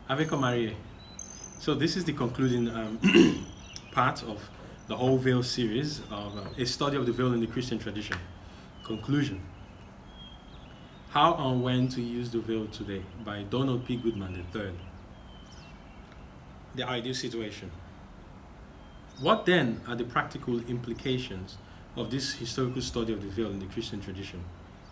Ave Maria. So this is the concluding part of the whole veil series of a study of the veil in the Christian tradition. Conclusion. How and when to use the veil today by Donald P. Goodman III. The ideal situation. What then are the practical implications of this historical study of the veil in the Christian tradition?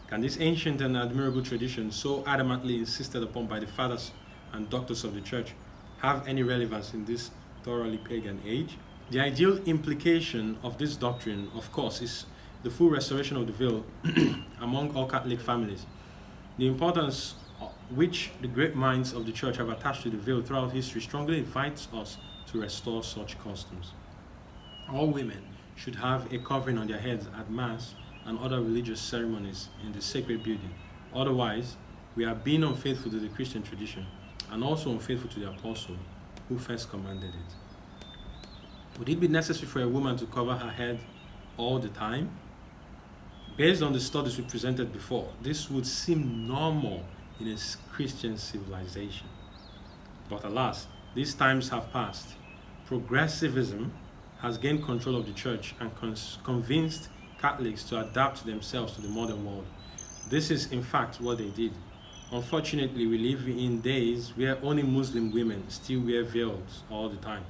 Can this ancient and admirable tradition, so adamantly insisted upon by the fathers and doctors of the church, have any relevance in this thoroughly pagan age? The ideal implication of this doctrine, of course, is the full restoration of the veil among all Catholic families. The importance which the great minds of the church have attached to the veil throughout history strongly invites us to restore such customs. All women should have a covering on their heads at Mass and other religious ceremonies in the sacred building. Otherwise, we are being unfaithful to the Christian tradition and also unfaithful to the apostle who first commanded it. Would it be necessary for a woman to cover her head all the time? Based on the studies we presented before, this would seem normal in a Christian civilization. But alas, these times have passed. Progressivism has gained control of the church and convinced Catholics to adapt themselves to the modern world. This is in fact what they did. Unfortunately, we live in days where only Muslim women still wear veils all the time.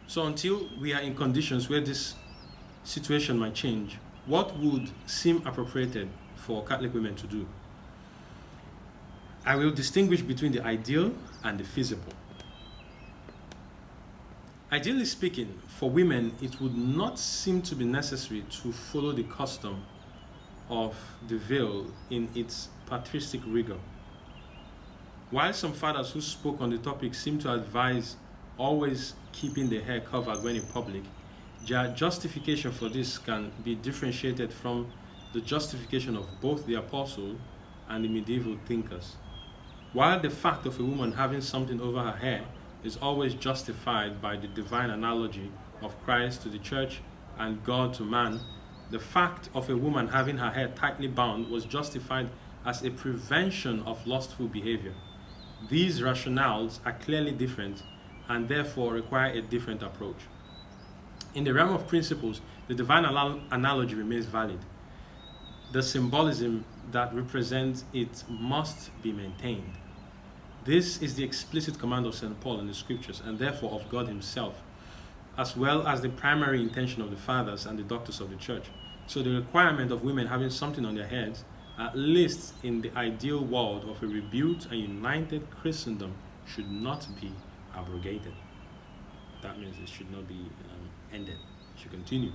So until we are in conditions where this situation might change, what would seem appropriate for Catholic women to do? I will distinguish between the ideal and the feasible. Ideally speaking, for women, it would not seem to be necessary to follow the custom of the veil in its patristic rigor. While some fathers who spoke on the topic seem to advise always keeping the hair covered when in public, their justification for this can be differentiated from the justification of both the apostle and the medieval thinkers. While the fact of a woman having something over her hair is always justified by the divine analogy of Christ to the church and God to man, the fact of a woman having her hair tightly bound was justified as a prevention of lustful behavior. These rationales are clearly different and therefore require a different approach. In the realm of principles, the divine analogy remains valid. The symbolism that represents it must be maintained. This is the explicit command of St. Paul in the scriptures and therefore of God himself, as well as the primary intention of the fathers and the doctors of the church. So the requirement of women having something on their heads, at least in the ideal world of a rebuilt and united Christendom, should not be abrogated. That means it should not be ended. It should continue.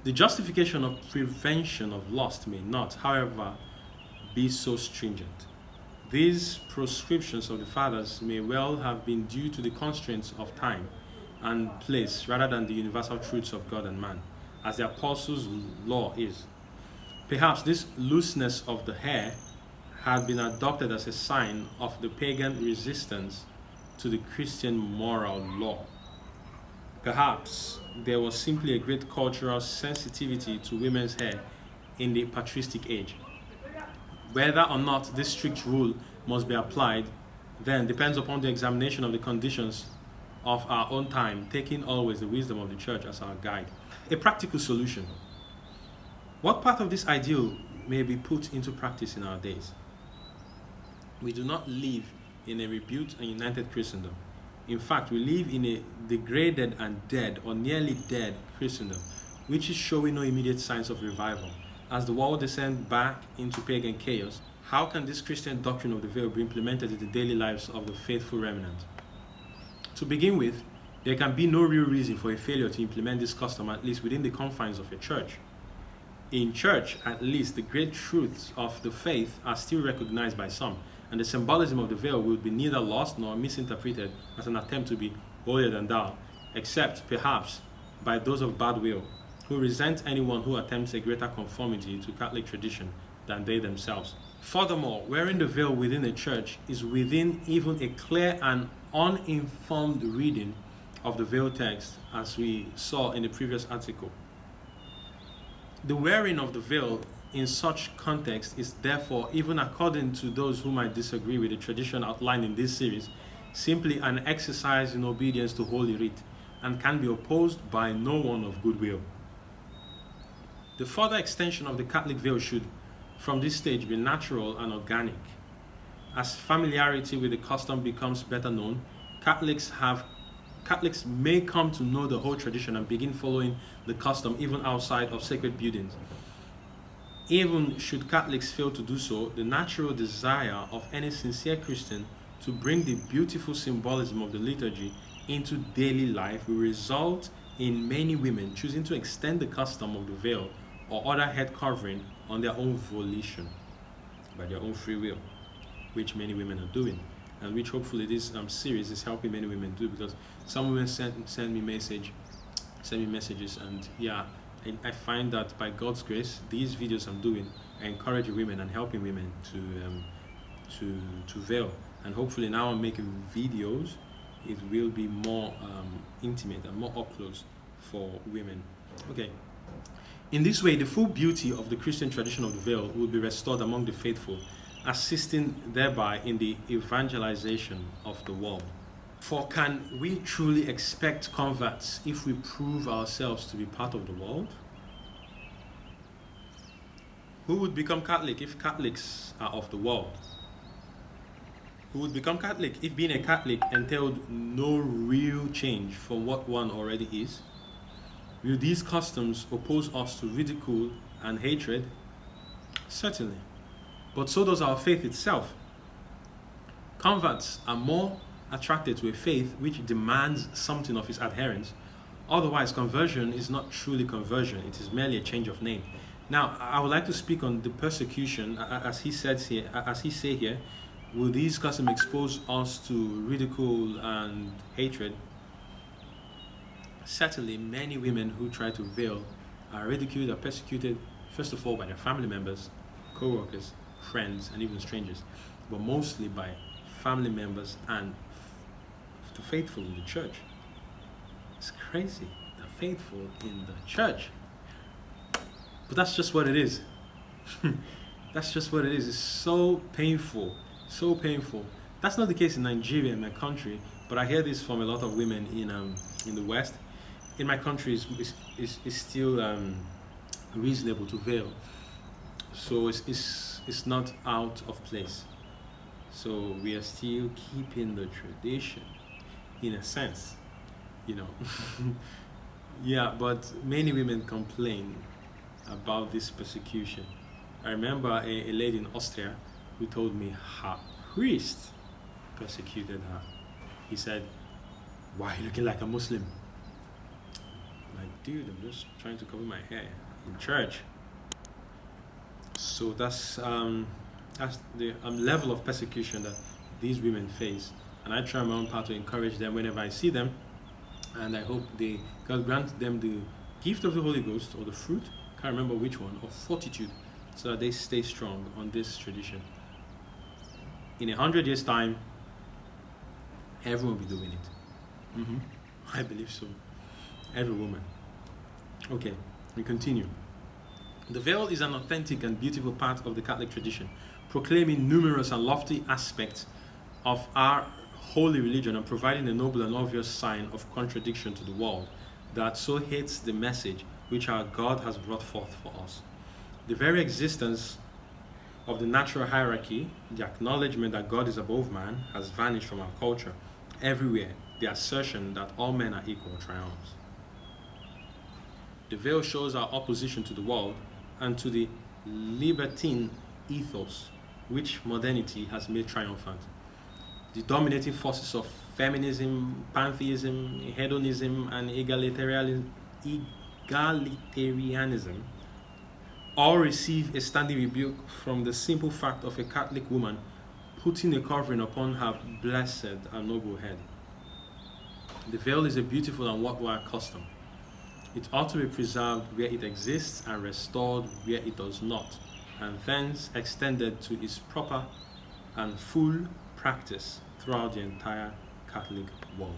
The justification of prevention of lust may not, however, be so stringent. These prescriptions of the fathers may well have been due to the constraints of time and place rather than the universal truths of God and man, as the apostles' law is. Perhaps this looseness of the hair had been adopted as a sign of the pagan resistance to the Christian moral law. Perhaps there was simply a great cultural sensitivity to women's hair in the patristic age. Whether or not this strict rule must be applied then depends upon the examination of the conditions of our own time, taking always the wisdom of the church as our guide. A practical solution. What part of this ideal may be put into practice in our days? We do not live in a rebuilt and united Christendom. In fact, we live in a degraded and dead or nearly dead Christendom, which is showing no immediate signs of revival. As the world descends back into pagan chaos, how can this Christian doctrine of the veil be implemented in the daily lives of the faithful remnant? To begin with, there can be no real reason for a failure to implement this custom, at least within the confines of a church. In church, at least, the great truths of the faith are still recognized by some, and the symbolism of the veil will be neither lost nor misinterpreted as an attempt to be holier than thou, except perhaps by those of bad will, who resent anyone who attempts a greater conformity to Catholic tradition than they themselves. Furthermore, wearing the veil within a church is within even a clear and uninformed reading of the veil text, as we saw in the previous article. The wearing of the veil in such context is therefore, even according to those who might disagree with the tradition outlined in this series, simply an exercise in obedience to Holy Writ, and can be opposed by no one of goodwill. The further extension of the Catholic veil should, from this stage, be natural and organic. As familiarity with the custom becomes better known, Catholics may come to know the whole tradition and begin following the custom even outside of sacred buildings. Even should Catholics fail to do so, the natural desire of any sincere Christian to bring the beautiful symbolism of the liturgy into daily life will result in many women choosing to extend the custom of the veil or other head covering on their own volition, by their own free will, which many women are doing, and which hopefully this series is helping many women do, because some women send me messages, and yeah, I find that by God's grace, these videos I'm doing are encouraging women and helping women to veil. And hopefully now I'm making videos, it will be more intimate and more up close for women. Okay. In this way, the full beauty of the Christian tradition of the veil will be restored among the faithful, assisting thereby in the evangelization of the world. For can we truly expect converts if we prove ourselves to be part of the world? Who would become Catholic if Catholics are of the world? Who would become Catholic if being a Catholic entailed no real change from what one already is? Will these customs oppose us to ridicule and hatred? Certainly. But so does our faith itself. Converts are more attracted to a faith which demands something of its adherents. Otherwise, conversion is not truly conversion, it is merely a change of name. Now, I would like to speak on the persecution, as he say here, will these customs expose us to ridicule and hatred? Certainly, many women who try to veil are ridiculed or persecuted, first of all, by their family members, co-workers, friends, and even strangers, but mostly by family members and the faithful in the church. It's crazy, the faithful in the church. But that's just what it is. That's just what it is. It's so painful, so painful. That's not the case in Nigeria, in my country, but I hear this from a lot of women in the West. In my country, it's still reasonable to veil, so it's not out of place. So we are still keeping the tradition, in a sense, you know. Yeah, but many women complain about this persecution. I remember a lady in Austria who told me her priest persecuted her. He said, "Why are you looking like a Muslim?" Like, dude, I'm just trying to cover my hair in church. So that's the level of persecution that these women face, and I try my own part to encourage them whenever I see them, and I hope God grants them the gift of the Holy Ghost, or the fruit, can't remember which one, of fortitude, so that they stay strong on this tradition. In 100 years' time, everyone will be doing it. I believe so. Every woman. Okay, we continue. The veil is an authentic and beautiful part of the Catholic tradition, proclaiming numerous and lofty aspects of our holy religion and providing a noble and obvious sign of contradiction to the world that so hates the message which our God has brought forth for us. The very existence of the natural hierarchy, the acknowledgement that God is above man, has vanished from our culture. Everywhere, the assertion that all men are equal triumphs. The veil shows our opposition to the world and to the libertine ethos which modernity has made triumphant. The dominating forces of feminism, pantheism, hedonism, and egalitarianism all receive a standing rebuke from the simple fact of a Catholic woman putting a covering upon her blessed and noble head. The veil is a beautiful and worthwhile custom. It ought to be preserved where it exists and restored where it does not, and thence extended to its proper and full practice throughout the entire Catholic world.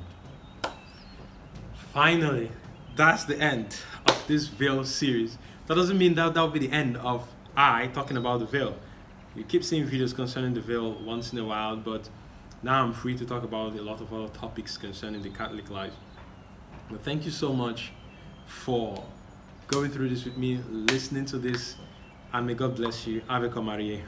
Finally, that's the end of this veil series. That doesn't mean that will be the end of I talking about the veil. You keep seeing videos concerning the veil once in a while, but now I'm free to talk about a lot of other topics concerning the Catholic life. But thank you so much for going through this with me, listening to this, and may God bless you. Ave Maria.